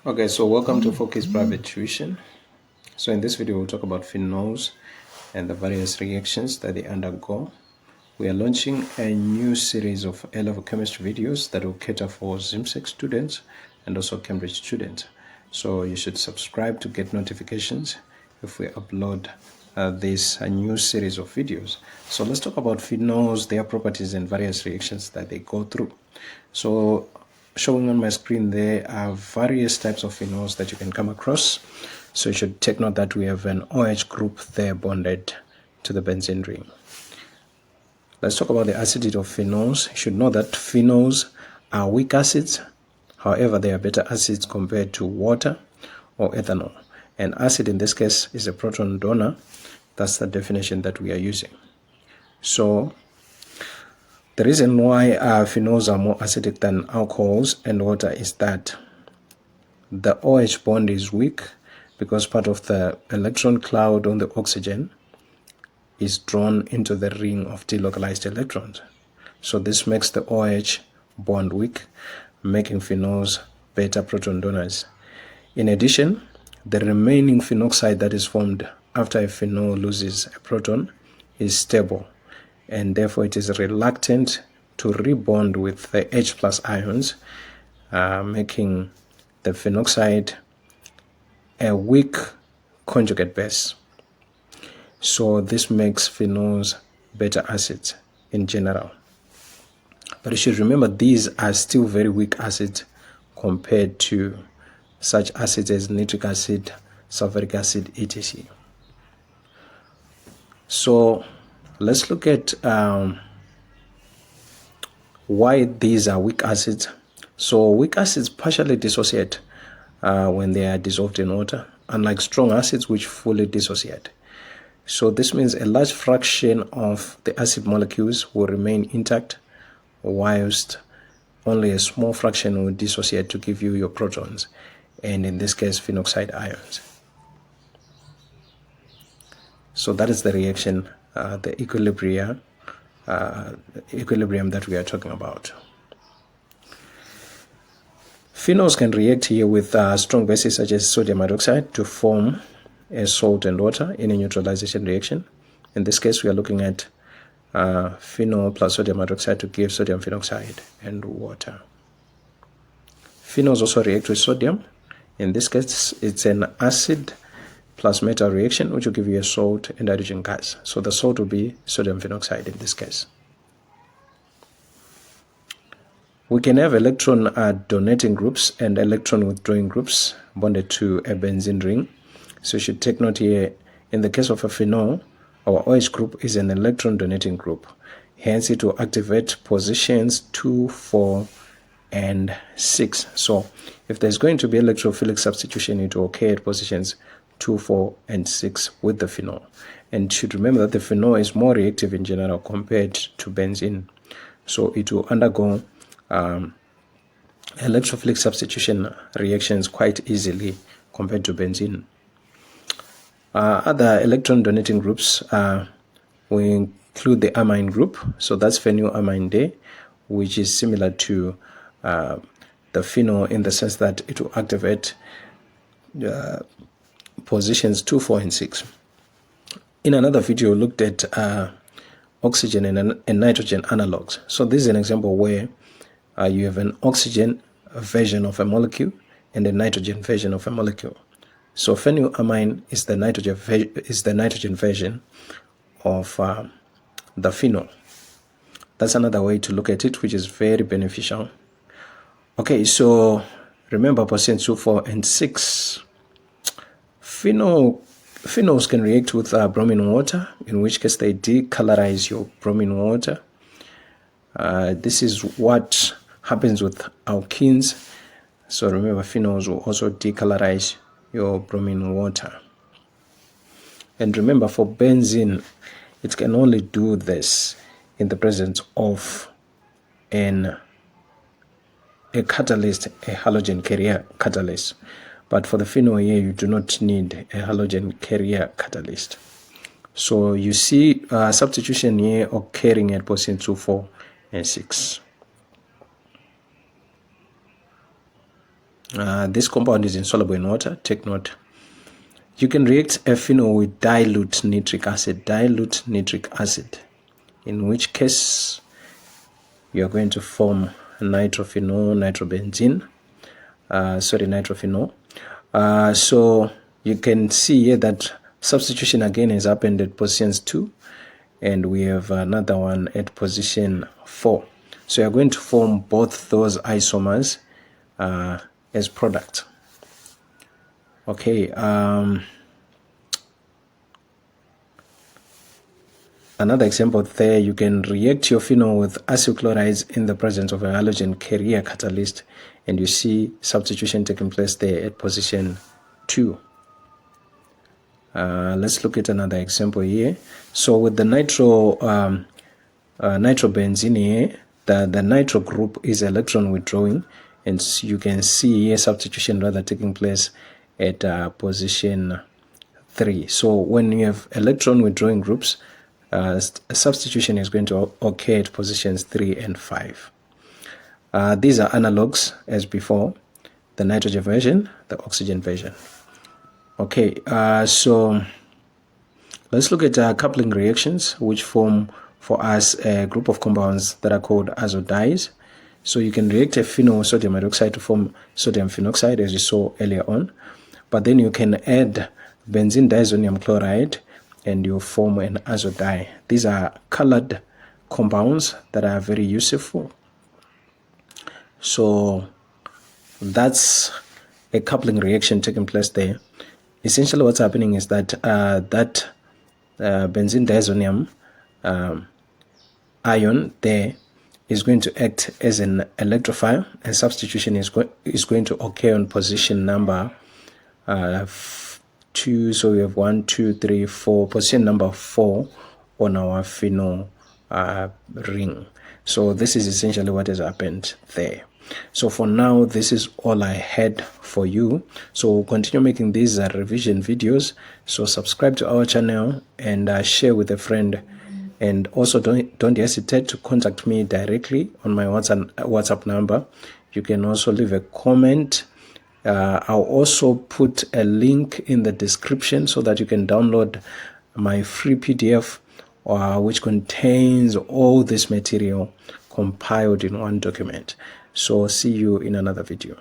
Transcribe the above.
Okay, so welcome to Focus Private Tuition. So in this video, we'll talk about phenols and the various reactions that they undergo. We are launching a new series of A-level chemistry videos that will cater for Zimsec students and also Cambridge students. So you should subscribe to get notifications if we upload this new series of videos. So let's talk about phenols, their properties and various reactions that they go through. So showing on my screen there are various types of phenols that you can come across. So you should take note that we have an OH group there bonded to the benzene ring. Let's talk about the acidity of phenols. You should know that phenols are weak acids. However, they are better acids compared to water or ethanol. And acid in this case is a proton donor. That's the definition that we are using. So the reason why phenols are more acidic than alcohols and water is that the OH bond is weak because part of the electron cloud on the oxygen is drawn into the ring of delocalized electrons. So this makes the OH bond weak, making phenols better proton donors. In addition, the remaining phenoxide that is formed after a phenol loses a proton is stable, and therefore it is reluctant to rebond with the H plus ions, making the phenoxide a weak conjugate base. So this makes phenols better acids in general. But you should remember these are still very weak acids compared to such acids as nitric acid, sulfuric acid, etc. So let's look at why these are weak acids. So weak acids partially dissociate when they are dissolved in water, unlike strong acids which fully dissociate. So this means a large fraction of the acid molecules will remain intact, whilst only a small fraction will dissociate to give you your protons, and in this case phenoxide ions. So that is the reaction, the equilibrium that we are talking about. Phenols can react here with strong bases such as sodium hydroxide to form a salt and water in a neutralization reaction. In this case, we are looking at phenol plus sodium hydroxide to give sodium phenoxide and water. Phenols also react with sodium. In this case, it's an acid plus metal reaction, which will give you a salt and hydrogen gas. So the salt will be sodium phenoxide in this case. We can have electron donating groups and electron withdrawing groups bonded to a benzene ring. So you should take note here, in the case of a phenol, our OH group is an electron donating group. Hence it will activate positions 2, 4, and 6. So if there's going to be electrophilic substitution, it will occur at positions 2, 4, and 6 with the phenol. And you should remember that the phenol is more reactive in general compared to benzene. So it will undergo electrophilic substitution reactions quite easily compared to benzene. Other electron donating groups, we include the amine group. So that's phenylamine there, which is similar to the phenol in the sense that it will activate positions 2, 4, and 6. In another video, we looked at oxygen and nitrogen analogs. So this is an example where you have an oxygen version of a molecule and a nitrogen version of a molecule. So phenylamine is the nitrogen version of the phenol. That's another way to look at it, which is very beneficial. Okay, so remember positions 2, 4, and 6. Phenols can react with bromine water, in which case they decolorize your bromine water. This is what happens with alkenes. So remember, phenols will also decolorize your bromine water. And remember, for benzene, it can only do this in the presence of a catalyst, a halogen carrier catalyst. But for the phenol here, you do not need a halogen carrier catalyst. So you see substitution here occurring at position 2, 4, and 6. This compound is insoluble in water. Take note. You can react a phenol with dilute nitric acid, in which case you are going to form nitrophenol, nitrobenzene, nitrophenol. So you can see here that substitution again has happened at positions 2, and we have another one at position 4. So you're going to form both those isomers as product. Okay. Another example there, you can react your phenol with acyl chlorides in the presence of a halogen carrier catalyst, and you see substitution taking place there at position 2. Let's look at another example here. So with the nitrobenzene here, the nitro group is electron withdrawing, and you can see here substitution rather taking place at position 3. So when you have electron withdrawing groups, substitution is going to occur at positions 3 and 5. These are analogs as before, the nitrogen version, the oxygen version. Okay, so let's look at coupling reactions, which form for us a group of compounds that are called azodies. So you can react a phenol sodium hydroxide to form sodium phenoxide, as you saw earlier on, but then you can add benzene diazonium chloride and you form an azodie. These are colored compounds that are very useful. So that's a coupling reaction taking place there. Essentially what's happening is that benzene diazonium ion there is going to act as an electrophile, and substitution is going to occur on position number 2. So we have 1, 2, 3, 4, position number 4 on our phenol ring. So this is essentially what has happened there. So for now, this is all I had for you. So we'll continue making these revision videos. So subscribe to our channel and share with a friend. And also don't hesitate to contact me directly on my WhatsApp number. You can also leave a comment. I'll also put a link in the description so that you can download my free PDF, which contains all this material compiled in one document. So see you in another video.